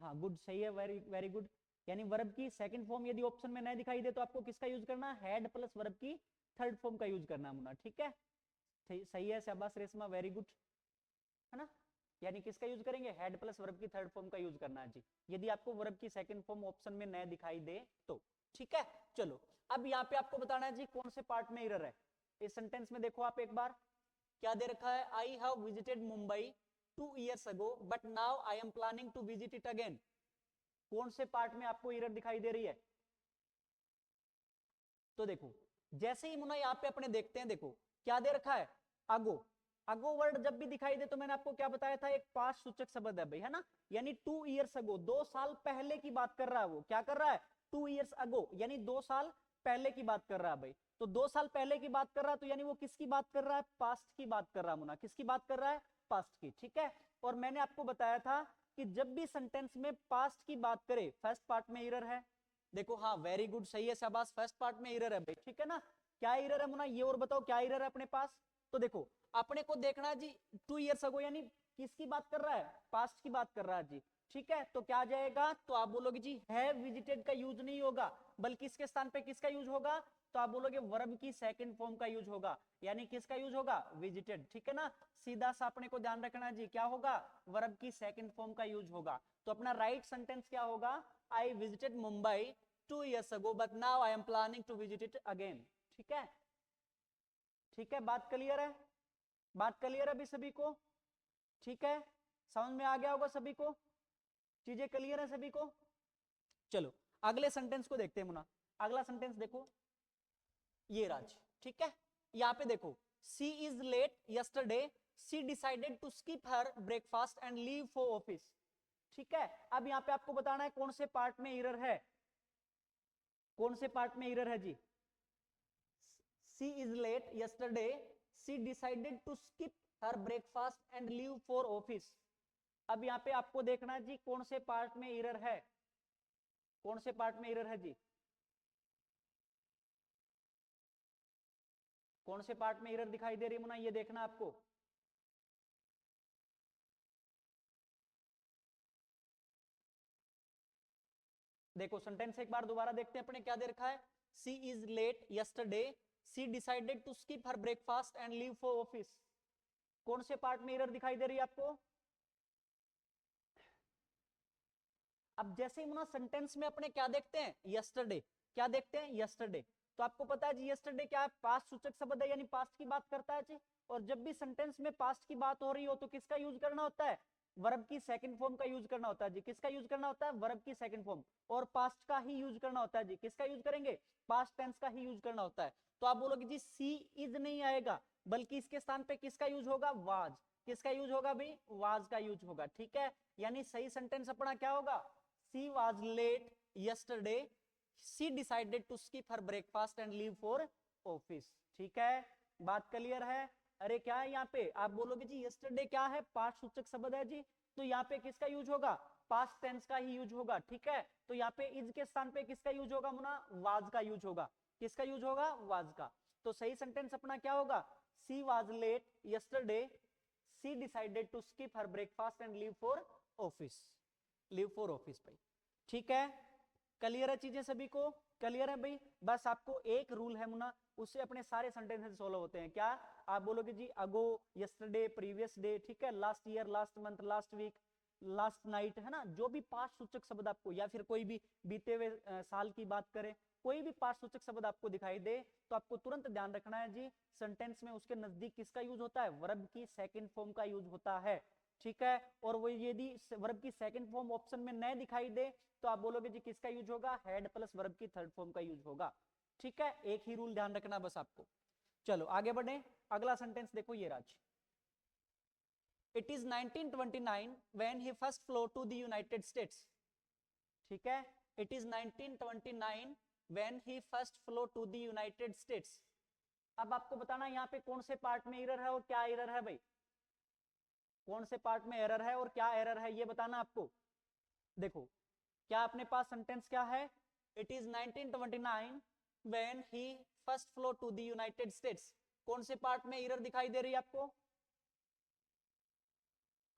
हाँ गुड, सही है, वेरी वेरी गुड। यानी वर्ब की सेकंड फॉर्म यदि ऑप्शन में नहीं दिखाई दे तो आपको किसका यूज करना है, हेड प्लस वर्ब की थर्ड फॉर्म का यूज करना है, ठीक है। सही है, शाबाश रेशमा, वेरी गुड, है ना। यानी किसका यूज करेंगे, हेड प्लस वर्ब की थर्ड फॉर्म का यूज करना है जी, यदि आपको वर्ब की सेकंड फॉर्म ऑप्शन में न दिखाई दे तो, ठीक है। चलो अब यहाँ पे आपको बताना है जी कौन से पार्ट में एरर है, इस सेंटेंस में देखो आप एक बार, क्या दे रखा है, I have visited Mumbai 2 years ago but now I am planning to visit it again. कौन से पार्ट में आपको एरर दिखाई दे रही है? तो देखो जैसे ही मुन्ना यहाँ पे अपने देखते हैं, देखो क्या दे रखा है, अगो। अगो वर्ड जब भी दिखाई दे तो मैंने आपको क्या बताया था, एक पास्ट सूचक शब्द है भाई, है ना। यानी 2 years ago, 2 साल पहले की बात कर रहा है वो, क्या कर रहा है, 2 years ago यानी 2 साल पहले की बात कर रहा है भाई। तो 2 साल पहले की बात कर रहा है, तो यानी वो किसकी बात कर रहा है, पास्ट की बात कर रहा है मुन्ना, किसकी बात कर रहा है, पास्ट की, ठीक है। और मैंने आपको बताया था कि जब भी सेंटेंस में पास्ट की बात करे, फर्स्ट पार्ट में एरर है। देखो हाँ, वेरी गुड, सही है शाबाश, फर्स्ट पार्ट में एरर है भाई, ठीक है ना। क्या एरर है मुन्ना, ये और बताओ क्या एरर है अपने पास। तो देखो अपने को देखना है जी, 2 years ago यानी किसकी बात कर रहा है, पास्ट की बात कर रहा है जी, ठीक है। तो क्या आ जाएगा, तो आप बोलोगे जी हैव विजिटेड का यूज नहीं होगा, बल्कि इसके स्थान पे किसका यूज होगा, तो आप बोलोगे वर्ब की सेकंड फॉर्म का यूज होगा, यानी किसका यूज होगा, विजिटेड, ठीक है ना। सीधा सा अपने को ध्यान रखना जी, क्या होगा, वर्ब की सेकंड फॉर्म का यूज होगा। तो अपना राइट सेंटेंस क्या होगा, I visited Mumbai 2 years ago but now I am planning to visit it again। ठीक है, ठीक है, बात क्लियर है, बात क्लियर है अभी सभी को, ठीक है, समझ में आ गया होगा सभी को, चीजें क्लियर है सभी को। चलो अगले सेंटेंस को देखते हैं मुना। अगला सेंटेंस देखो, ये राज, ठीक है। यहाँ पे देखो, she is late yesterday, she decided to skip her breakfast and leave for office. ठीक है, अब यहाँ पे आपको बताना है कौन से पार्ट में एरर है, कौन से पार्ट में एरर है जी। She is late yesterday, she decided to skip her breakfast and leave for office. अब यहाँ पे आपको देखना है जी कौन से पार्ट में एरर है, कौन से पार्ट में एरर है जी, कौन से पार्ट में एरर दिखाई दे रही है मुना, ये देखना आपको। देखो सेंटेंस एक बार दोबारा देखते हैं अपने, क्या दे रखा है, she is late yesterday, she decided to skip her breakfast and leave for office. कौन से पार्ट में एरर दिखाई दे रही है आपको। अब जैसे ही मुना सेंटेंस में अपने क्या देखते हैं, यस्टरडे, क्या देखते हैं, यस्टरडे। तो आपको पता है जी यस्टरडे क्या है, पास्ट सूचक शब्द है, यानी पास्ट की बात करता है जी। और जब भी सेंटेंस में पास्ट की बात हो रही हो तो किसका यूज करना होता है, वर्ब की सेकंड फॉर्म का यूज करना होता है जी। किसका यूज करना होता है, वर्ब की सेकंड फॉर्म, और पास्ट का ही यूज करना होता है जी। किसका यूज करेंगे, पास्ट टेंस का ही यूज करना होता है। तो आप बोलोगे जी सी इज नहीं आएगा, बल्कि इसके स्थान पे किसका यूज होगा, वाज। किसका यूज होगा भाई, वाज का यूज होगा, ठीक है। यानी सही सेंटेंस अपना क्या होगा, she was late yesterday, she decided to skip her breakfast and leave for office. ठीक है, बात क्लियर है। अरे क्या है यहाँ पे, आप बोलोगे जी यस्टरडे क्या है, पास्ट सूचक शब्द है जी, तो यहाँ पे किसका यूज होगा, पास्ट टेंस का ही यूज होगा, ठीक है। तो यहाँ पे इज के स्थान पे किसका यूज होगा मुना, वाज का यूज होगा। किसका यूज होगा, वाज का। तो सही सेंटेंस अपना क्या होगा, she was late yesterday, she decided to skip her breakfast and leave for office, leave for office भाई। ठीक है, क्लियर है चीजें सभी को, क्लियर है भाई। बस आपको एक रूल है मुना, उससे अपने सारे सेंटेंसेस सोल्व होते हैं। क्या, आप बोलोगे जी अगो, यस्टरडे, प्रीवियस डे, ठीक है, last year, last month, last week, last night, है ना। जो भी पास्ट सूचक शब्द आपको, या फिर कोई भी बीते हुए साल की बात करें, कोई भी पास्ट सूचक शब्द आपको दिखाई दे, तो आपको तुरंत ध्यान रखना है जी सेंटेंस में उसके नजदीक किसका यूज होता है, वर्ब की सेकंड फॉर्म का यूज होता है, ठीक है। और वो यदि वर्ब की सेकंड फॉर्म ऑप्शन में न दिखाई दे तो आप बोलोगे जी किसका यूज होगा, हेड प्लस वर्ब की थर्ड फॉर्म का यूज होगा, ठीक है। एक ही रूल ध्यान रखना बस आपको। चलो आगे बढ़े, अगला सेंटेंस देखो ये Raj, it is 1929 when he first flow to the United States. ठीक है, it is 1929 when he first flow to the United States. अब आपको बताना यहाँ पे कौन से पार्ट में एरर है और क्या एरर है भाई, कौन से पार्ट में एरर है और क्या एरर है ये बताना आपको। देखो क्या अपने पास सेंटेंस क्या है, it is 1929 when he first flow to the United States. कौन से पार्ट में एरर दिखाई दे रही है आपको,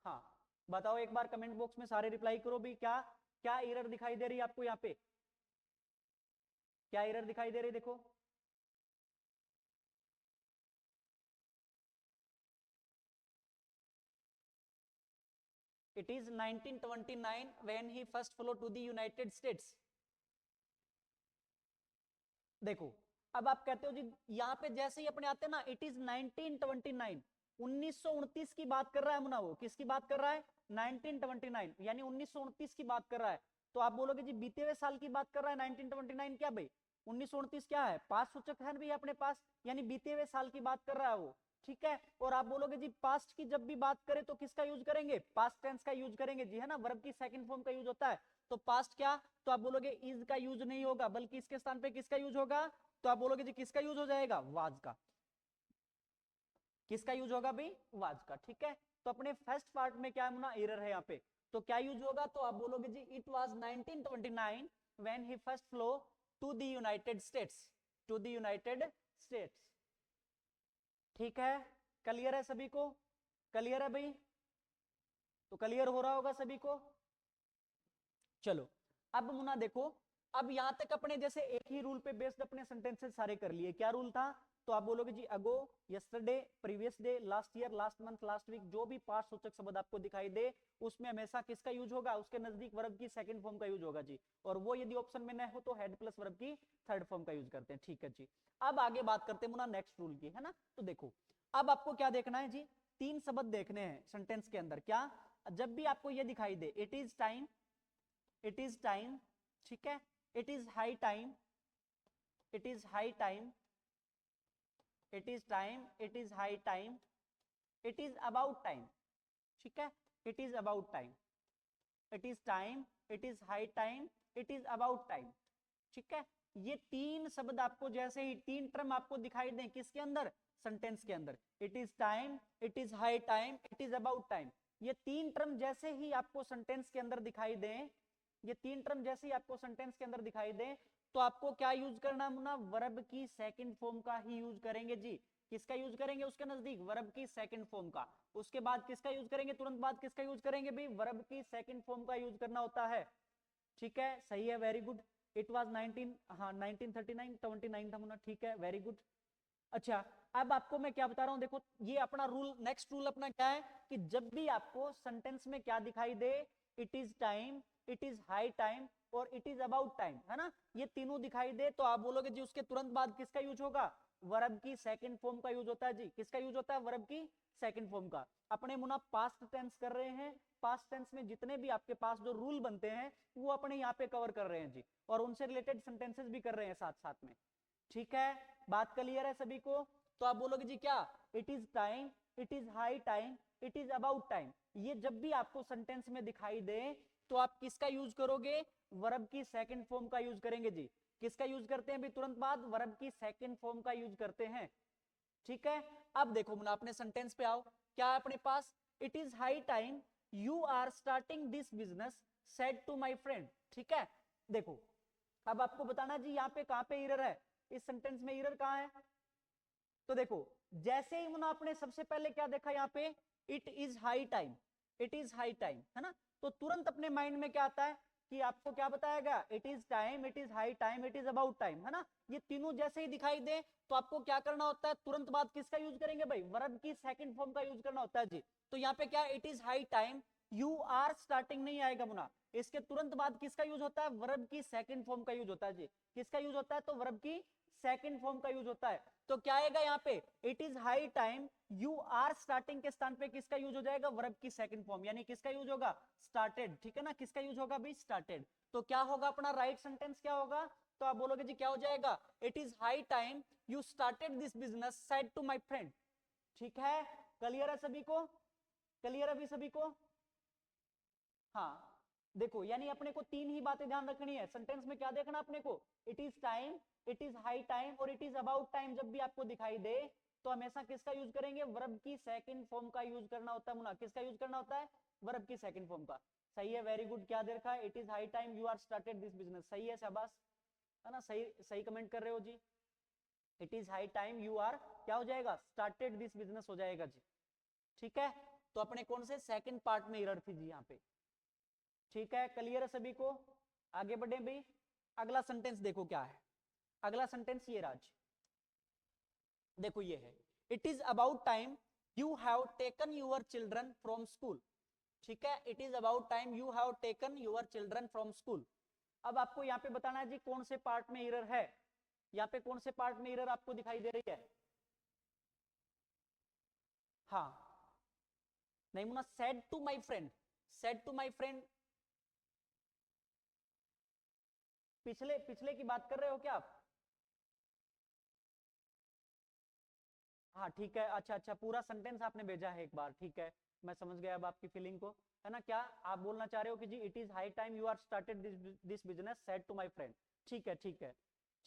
हाँ बताओ एक बार कमेंट बॉक्स में सारे रिप्लाई करो भी, क्या क्या एरर दिखाई दे रही है आपको यहाँ पे, क्या एरर दिखाई दे रही है देखो। It is 1929 when he first flow to the United States. देखो अब आप कहते हो जी यहाँ पे जैसे ही अपने आते हैं ना, इट इज 1929, 1929 की बात कर रहा है मुना, वो किसकी बात कर रहा है? 1929, यानी 1929 की बात कर रहा है। तो आप बोलोगे जी बीते हुए साल की बात कर रहा है 1929, क्या भाई 1929 क्या है? पास्ट सूचक है भाई अपने पास, यानी बीते हुए साल की बात कर रहा है वो, ठीक है। और आप बोलोगे जी पास्ट की जब भी बात करें तो किसका यूज करेंगे? पास्ट टेंस का यूज करेंगे जी, है ना, वर्ब की सेकंड फॉर्म का यूज होता है। तो पास्ट क्या, तो आप बोलोगे इज का यूज नहीं होगा, बल्कि इसके स्थान पे किसका यूज होगा? तो आप बोलोगे जी किसका यूज हो जाएगा? वाज का। किसका यूज होगा भाई? वाज का, ठीक है। तो अपने फर्स्ट पार्ट में क्या मुना एरर है यहाँ पे, तो क्या यूज होगा? तो आप बोलोगे जी it was 1929 when he first flow to the United States, to the United States, ठीक है। क्लियर है सभी को? क्लियर है भाई? तो क्लियर हो रहा होगा सभी को। चलो अब मुना देखो, अब यहां तक अपने जैसे एक ही रूल पे बेस्ड अपने सेंटेंसेस सारे कर लिए। क्या रूल था? तो आप बोलोगे जी ago, yesterday, previous day, last year, last month, last week, जो भी पास्ट सूचक शब्द आपको दिखाई दे उसमें हमेशा किसका यूज होगा? उसके नजदीक वर्ब की सेकंड फॉर्म का यूज होगा जी। और वो यदि ऑप्शन में न हो तो हेड प्लस वर्ब की थर्ड फॉर्म का यूज करते हैं, ठीक है जी। अब आगे बात करते हैं मुना नेक्स्ट रूल की, है ना। तो देखो अब आपको क्या देखना है जी, तीन शब्द देखने हैं सेंटेंस के अंदर। क्या? जब भी आपको ये दिखाई दे it is time, it is time, ठीक है, it is high time, it is high time, it is time, it is high time, it is about time, ठीक है, it is about time, it is time, it is high time, it is about time, ठीक है। ये तीन शब्द आपको जैसे ही तीन टर्म आपको दिखाई दें किसके अंदर? सेंटेंस के अंदर। It is time, it is high time, it is about time, ये तीन टर्म जैसे ही आपको सेंटेंस के अंदर दिखाई दें, ये तीन टर्म जैसे ही आपको सेंटेंस के अंदर दिखाई दें, तो आपको क्या यूज करना मुना? वर्ब की सेकंड फॉर्म का ही यूज करेंगे जी। किसका यूज करेंगे? उसके नजदीक वर्ब की सेकंड फॉर्म का। उसके बाद किसका यूज करेंगे? तुरंत बाद किसका यूज करेंगे भाई? वर्ब की सेकंड फॉर्म का यूज करना होता है, ठीक है, सही है, वेरी गुड। इट वाज 19, हाँ 1939, 29 था मुना, ठीक है, वेरी गुड। अच्छा अब आपको मैं क्या बता रहा हूं, देखो ये अपना रूल, नेक्स्ट रूल अपना क्या है कि जब भी आपको सेंटेंस में क्या दिखाई दे, it is time, it is high time और इट इज अबाउट टाइम, है ना, ये तीनों दिखाई दे तो आप बोलोगे जी उसके तुरंत बाद किसका यूज होगा? वर्ब की सेकंड फॉर्म का यूज होता है जी। किसका यूज होता है? वर्ब की सेकंड फॉर्म का। अपने मुना पास्ट टेंस कर रहे हैं, पास्ट टेंस में जितने भी आपके पास जो रूल बनते हैं वो अपने यहाँ पे कवर कर रहे हैं जी, और उनसे रिलेटेड सेंटेंसेस भी कर रहे हैं साथ साथ में, ठीक है। बात क्लियर है सभी को? तो आप बोलोगे जी क्या? It is time, it is high time, it is about time, ये जब भी आपको सेंटेंस में दिखाई दे तो आप किसका यूज करोगे? वर्ब की सेकंड फॉर्म का यूज करेंगे जी। किसका यूज करते हैं भी तुरंत बाद? वर्ब की सेकंड फॉर्म का यूज करते हैं, ठीक है। अब देखो मुना अपने सेंटेंस पे आओ, क्या है अपने पास? It is high time you are starting this business said to my friend, ठीक है। देखो अब आपको बताना जी यहाँ पे कहां पे एरर है, इस सेंटेंस में एरर कहां है। तो देखो जैसे ही मुना आपने सबसे पहले क्या देखा यहाँ पे? It is high time, it is high time, है ना, तो तुरंत अपने माइंड में क्या आता है कि आपको क्या बताएगा? It is time, it is high time, it is about time, है ना। ये तीनों जैसे ही दिखाई दे तो आपको क्या करना होता है? तुरंत बाद किसका यूज करेंगे भाई? वर्ब की सेकंड फॉर्म का यूज करना होता है जी। तो यहाँ पे क्या? It is high time you are starting नहीं आएगा मुना, इसके तुरंत बाद किसका यूज होता है? वर्ब की सेकंड फॉर्म का यूज होता है जी। किसका यूज होता है? तो वर्ब की सेकंड फॉर्म का यूज होता है। तो क्या आएगा यहाँ पे? It is high time you are starting के स्थान पे किसका यूज हो जाएगा? वर्ब की सेकंड फॉर्म, यानी किसका यूज होगा? स्टार्टेड, ठीक है ना, किसका यूज होगा भाई? स्टार्टेड। तो क्या होगा अपना राइट सेंटेंस? क्या होगा? तो आप बोलोगे जी क्या हो जाएगा? It is high time you started this business said to my friend, ठीक है। क्लियर है सभी को? क्लियर है अभी सभी को? हाँ देखो यानी अपने को तीन ही बातें ध्यान रखनी है सेंटेंस में। क्या देखना अपने को? It is time, it is high time और इट इज अबाउट टाइम जब भी आपको दिखाई दे तो हमेशा किसका यूज करेंगे? वर्ब की सेकंड फॉर्म का यूज करना होता है मुना। किसका यूज करना होता है? वर्ब की सेकंड फॉर्म का। सही है, वेरी गुड। क्या दे रखा है? It is high time you are started this business, सही है, शाबाश, है ना, सही सही कमेंट कर रहे हो जी। It is high time you are क्या हो जाएगा? स्टार्टेड दिस बिजनेस हो जाएगा जी, ठीक है। तो अपने कौन से सेकंड पार्ट में एरर थी जी यहाँ पे, ठीक है। क्लियर है सभी को? आगे बढ़े भाई। अगला सेंटेंस देखो क्या है। अगला सेंटेंस ये राज, देखो ये है, it is about time you have taken your children from school, ठीक है। It is about time you have taken your children from school. अब आपको यहाँ पे बताना है जी कौन से पार्ट में एरर है। यहाँ पे कौन से पार्ट में एरर आपको दिखाई दे रही है? हाँ नहीं मुन्ना, said to my friend, said to my friend, पिछले पिछले की बात कर रहे हो क्या आप? हाँ ठीक है, अच्छा अच्छा, पूरा सेंटेंस आपने भेजा है एक बार, ठीक है, मैं समझ गया अब आपकी फीलिंग को, है ना। क्या आप बोलना चाह रहे हो कि जी it is high time you are started this business, said to my friend, ठीक है ठीक है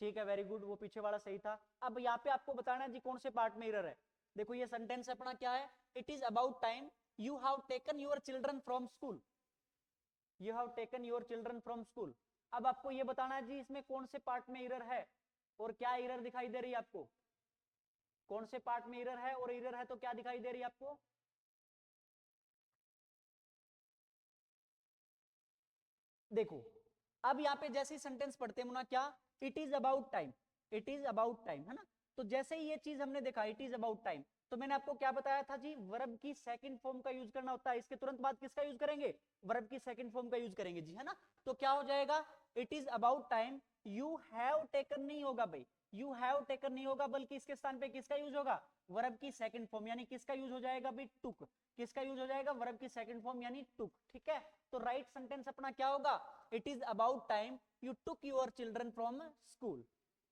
ठीक है, वेरी गुड, वो पीछे वाला सही था। अब यहाँ पे आपको बताना है जी कौन से पार्ट में एरर है। देखो ये सेंटेंस अपना क्या है, it is about time you have taken your children from school, you have taken your children from school. अब आपको ये बताना है जी इसमें कौन से पार्ट में एरर है और क्या एरर दिखाई दे रही है आपको, कौन से पार्ट में एरर है, और एरर है तो क्या दिखाई दे रही है आपको। देखो अब यहाँ पे जैसे ही सेंटेंस पढ़ते हैं मुना, क्या, it is about time, it is about time, है ना। तो जैसे ही ये चीज हमने देखा इट इज अबाउट टाइम, तो मैंने आपको क्या बताया था जी, वर्ब की सेकंड फॉर्म का यूज करना होता है, इसके तुरंत बाद किसका यूज करेंगे, वर्ब की सेकंड फॉर्म का यूज करेंगे जी, है ना। तो क्या हो जाएगा, it is about time you have taken नहीं होगा भाई, यू हैव टेकन नहीं होगा, बल्कि इसके स्थान पे किसका यूज होगा, वर्ब की सेकंड फॉर्म, यानी किसका यूज हो जाएगा भाई, टुक, किसका यूज हो जाएगा, वर्ब की सेकंड फॉर्म यानी टुक, ठीक है। तो राइट सेंटेंस अपना क्या होगा, it is about time you took your children from school,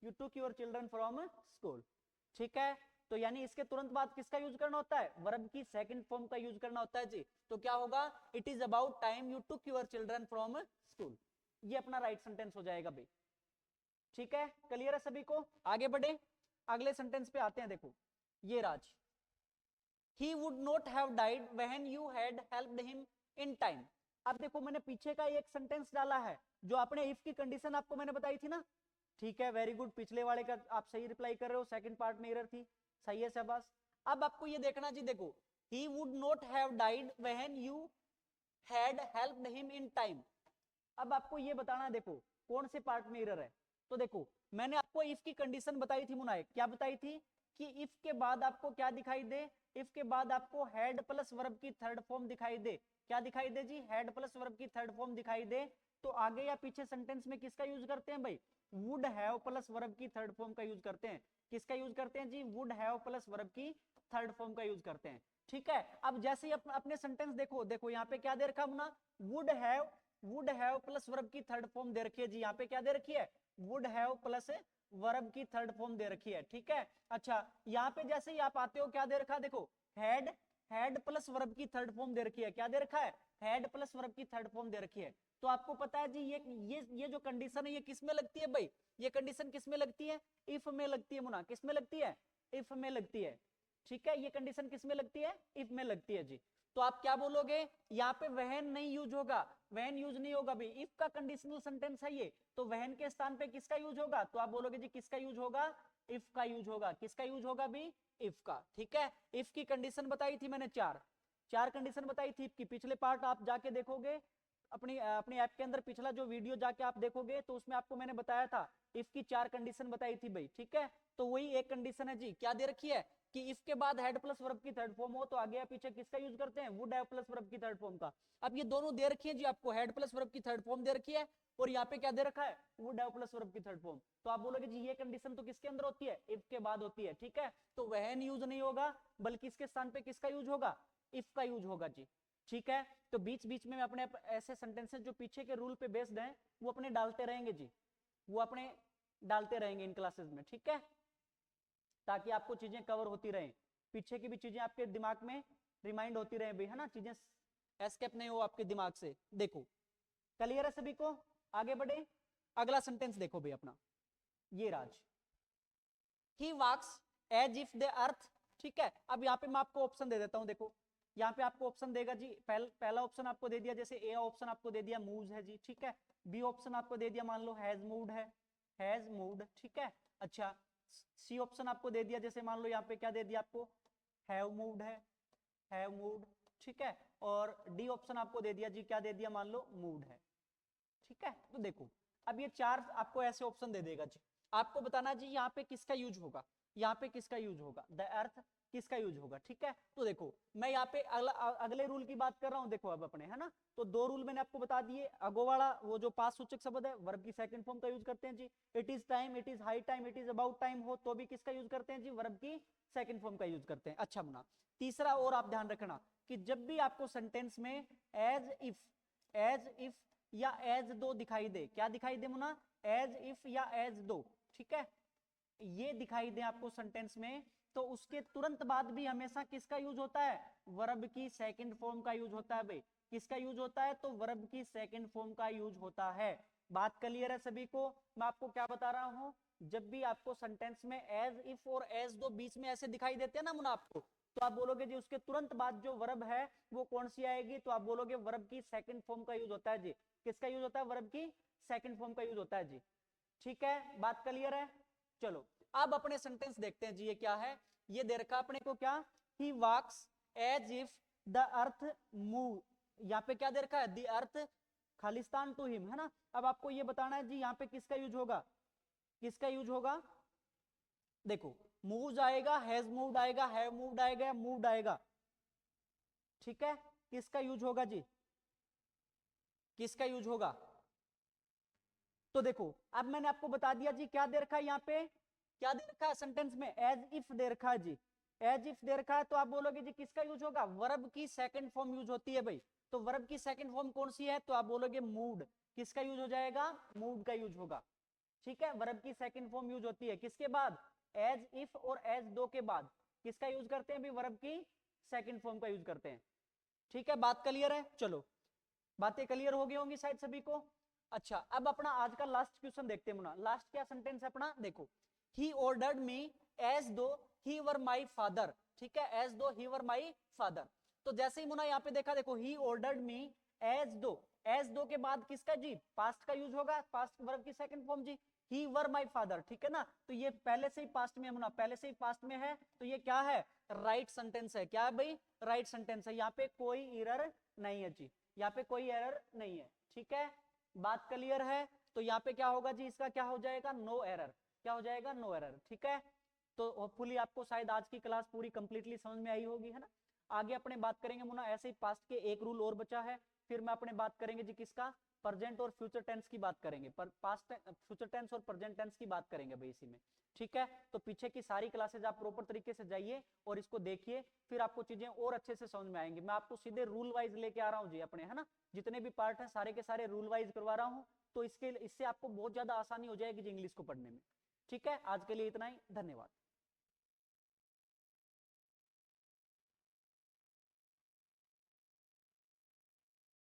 you took your children from school, ठीक है। तो यानी इसके तुरंत बाद किसका यूज करना होता है, वर्ब की सेकंड फॉर्म का यूज करना होता है जी। तो क्या होगा, it is about time you took your children from school, ये अपना राइट सेंटेंस हो जाएगा भाई, ठीक है, क्लियर है सभी को। आगे बढ़े, अगले सेंटेंस पे आते हैं, देखो ये राज, he would not have died when you had helped him in time। अब देखो मैंने पीछे का एक सेंटेंस डाला है, जो आपने इफ की कंडीशन आपको मैंने बताई थी ना, ठीक है, वेरी गुड, पिछले वाले का आप सही रिप्लाई कर रहे हो, सेकंड पार्ट में एरर थी, सही है शाबाश। अब आपको ये देखना जी, देखो he would not have died when you had helped him in time। अब आपको ये बताना, देखो कौन से पार्ट में एरर है। तो देखो मैंने आपको इफ की कंडीशन बताई थी मुनायक, क्या बताई थी कि इफ के बाद आपको क्या दिखाई दे, इफ के बाद आपको हेड प्लस वर्ब की थर्ड फॉर्म दिखाई दे, क्या दिखाई दे जी, हेड प्लस वर्ब की थर्ड फॉर्म दिखाई दे, तो आगे या पीछे सेंटेंस में किसका यूज करते हैं भाई, वुड हैव प्लस वर्ब की थर्ड फॉर्म का यूज करते हैं, किसका यूज करते हैं जी, वुड हैव प्लस वर्ब की थर्ड फॉर्म का यूज करते हैं, ठीक है। अब जैसे ही अपने सेंटेंस देखो, देखो यहाँ पे क्या दे रखा मुना, वुड हैव प्लस वर्ब की थर्ड फॉर्म दे रखी है जी, यहाँ पे क्या दे रखी है, वुड हैव प्लस वर्ब की थर्ड फॉर्म दे रखी है, ठीक है। अच्छा यहाँ पे जैसे ही आप आते हो, क्या दे रखा, देखो हेड, हेड प्लस वर्ब की थर्ड फॉर्म दे रखी है, क्या दे रखा है, हेड प्लस वर्ब की थर्ड फॉर्म दे रखी है। तो आपको पता है जी ये जो कंडीशन है ये किस में लगती है भाई, ये कंडीशन किस में लगती है, इफ में लगती है मुना, किस में लगती है, इफ में लगती है, ठीक है। ये कंडीशन किस में लगती है, इफ में लगती है जी। तो आप क्या बोलोगे, यहाँ पे वहन नहीं यूज होगा, वहन यूज नहीं होगा भाई, इफ का कंडीशनल सेंटेंस है ये, तो वहन के स्थान पे किसका यूज होगा, तो आप बोलोगे जी किसका यूज होगा, इफ का यूज होगा, किसका यूज होगा भी, इफ का, ठीक है। इफ की कंडीशन बताई थी मैंने चार, चार कंडीशन बताई थी इफ की, पिछले पार्ट आप जाके देखोगे, अपनी अपनी ऐप के अंदर पिछला जो वीडियो जाके आप देखोगे, तो उसमें आपको मैंने बताया था इफ की चार कंडीशन बताई थी भाई, ठीक है। तो वही एक कंडीशन है जी, क्या दे रखी है कि इफ के बाद हेड प्लस वर्ब की थर्ड फॉर्म हो, तो आगे या पीछे किसका यूज करते हैं, वुड हैव प्लस वर्ब की थर्ड फॉर्म का। अब ये दोनों दे रखी है जी आपको, हेड प्लस वर्ब की थर्ड फॉर्म दे रखी है, और यहाँ पे क्या दे रखा है, वुड हैव प्लस वर्ब की थर्ड फॉर्म। तो आप बोलोगे जी ये कंडीशन तो किसके अंदर होती है, इफ के बाद होती है, ठीक है। तो वह यूज नहीं होगा, बल्कि इसके स्थान पे किसका यूज होगा, इफ का यूज होगा जी, ठीक है। तो बीच बीच में अपने ऐसे सेंटेंसेस जो पीछे के रूल पे बेस्ड हैं वो अपने डालते रहेंगे जी, वो अपने डालते रहेंगे इन क्लासेस में, ठीक है, ताकि आपको चीजें कवर होती रहें, पीछे की भी चीजें आपके दिमाग में रिमाइंड होती रहे भाई, है ना, चीजें एस्केप नहीं हो आपके दिमाग से। देखो क्लियर है सभी को, आगे बढ़े, अगला सेंटेंस देखो भाई अपना, ये Raj, he walks as if the earth, ठीक है। अब यहाँ पे मैं आपको ऑप्शन दे देता हूं, देखो यहाँ पे आपको ऑप्शन देगा जी, पहला ऑप्शन आपको दे दिया, जैसे ए ऑप्शन आपको दे दिया मूव्स है जी, ठीक है। बी ऑप्शन आपको दे दिया, मान लो हैज मूव्ड है, हैज मूव्ड, ठीक है। अच्छा सी ऑप्शन आपको दे दिया, जैसे मान लो यहाँ पे क्या दे दिया आपको, हैव मूव्ड है, हैव मूव्ड, ठीक है। और डी ऑप्शन आपको दे दिया जी, क्या दे दिया, मान लो मूव्ड है, ठीक है। तो देखो अब ये चार आपको ऐसे ऑप्शन दे देगा जी, आपको बताना जी यहाँ पे किसका यूज होगा, यहाँ पे किसका यूज होगा, द अर्थ किसका यूज होगा। ठीक है, तो देखो मैं यहाँ पे अगले रूल की बात कर रहा हूँ। देखो अब अपने, है ना, तो दो रूल मैंने आपको बता दिए। अगो वाला वो जो पास्ट सूचक शब्द है वर्ब की सेकंड फॉर्म का यूज करते हैं जी। It is time, it is high time, it is about time हो तो भी किसका यूज करते हैं जी, वर्ब की सेकंड फॉर्म का यूज करते हैं। अच्छा मुना, तीसरा और आप ध्यान रखना कि जब भी आपको सेंटेंस में एज इफ या एज दो दिखाई दे, क्या दिखाई दे मुना, एज इफ या एज दो, ठीक है, ये दिखाई दे आपको सेंटेंस में, तो उसके तुरंत बाद भी हमेशा किसका यूज होता है, वर्ब की सेकंड फॉर्म का यूज होता है भाई। किसका यूज होता है, तो वर्ब की सेकंड फॉर्म का यूज होता है। बात क्लियर है सभी को। मैं आपको क्या बता रहा हूं, जब भी आपको सेंटेंस में एज इफ और एज दो बीच में ऐसे दिखाई देते हैं ना मुना आपको, तो आप बोलोगे जी उसके तुरंत बाद जो वर्ब है वो कौन सी आएगी, तो आप बोलोगे वर्ब की सेकंड फॉर्म का यूज होता है जी। किसका यूज होता है, वर्ब की सेकंड फॉर्म का यूज होता है जी। ठीक है, बात क्लियर है। चलो अब अपने सेंटेंस देखते हैं जी, ये क्या है, ये दे रखा अपने को क्या, he walks as if the earth move, यहाँ पे क्या दे रखा है, the earth Khalistan to him, है ना। अब आपको ये बताना है जी यहाँ पे किसका यूज होगा, किसका यूज होगा, देखो मूव आएगा, हैज मूव्ड आएगा, हैव मूव्ड आएगा, मूव्ड आएगा। ठीक है, किसका यूज होगा जी, किसका यूज होगा, तो देखो अब मैंने आपको बता दिया जी क्या दे रखा है यहाँ पे, क्या दे रखा है सेंटेंस में, एज इफ दे रखा है जी। एज इफ दे रखा है तो आप बोलोगे जी किसका यूज होगा, वर्ब की सेकंड फॉर्म यूज होती है भाई। तो वर्ब की सेकंड फॉर्म कौन सी है, तो आप बोलोगे मूव्ड, किसका यूज हो जाएगा, मूव्ड का यूज होगा। ठीक है, वर्ब की सेकंड फॉर्म यूज होती है किसके बाद, एज इफ और एज दो के बाद किसका यूज करते हैं, वर्ब की सेकंड फॉर्म का यूज करते हैं। ठीक है, बात क्लियर है। चलो बातें क्लियर हो गई होंगी शायद सभी को। अच्छा अब अपना आज का लास्ट क्वेश्चन देखते हैं मुना, लास्ट क्या सेंटेंस है अपना, देखो ही ऑर्डर्ड मी एज दो ही वर माई फादर। ठीक है, एज दो ही वर माई फादर। तो जैसे ही मुना यहाँ पे देखा, देखो ही ऑर्डर्ड मी एज दो, एज दो के बाद किसका जी, पास्ट का यूज होगा, पास्ट वर्ब की सेकंड फॉर्म जी, ही वर माई फादर। ठीक है ना, तो ये पहले से ही पास्ट में मुना, पहले से ही पास्ट में है, तो ये क्या है, राइट सेंटेंस है। क्या है भाई, राइट सेंटेंस है, यहाँ पे कोई एरर नहीं है जी, यहाँ पे कोई एरर नहीं है। ठीक है, बात क्लियर है। तो यहाँ पे क्या होगा जी, इसका क्या हो जाएगा, नो एरर, क्या हो जाएगा, नो एरर। ठीक है, तो होपफुली आपको शायद आज की क्लास पूरी कंप्लीटली समझ में आई होगी, है ना। आगे अपने बात करेंगे मुना, ऐसे ही पास्ट के एक रूल और बचा है, फिर मैं अपने बात करेंगे जी किसका, प्रेजेंट और फ्यूचर टेंस की बात करेंगे, पर पास्ट फ्यूचर टेंस और प्रेजेंट टेंस की बात करेंगे भाई इसी में। ठीक है, तो पीछे की सारी क्लासेज आप प्रॉपर तरीके से जाइए और इसको देखिए, फिर आपको चीजें और अच्छे से समझ में आएंगी। मैं आपको सीधे रूल वाइज लेके आ रहा हूँ जी अपने, है ना, जितने भी पार्ट हैं सारे के सारे रूल वाइज करवा रहा हूँ, तो इससे आपको बहुत ज्यादा आसानी हो जाएगी जी इंग्लिश को पढ़ने में। ठीक है, आज के लिए इतना ही, धन्यवाद।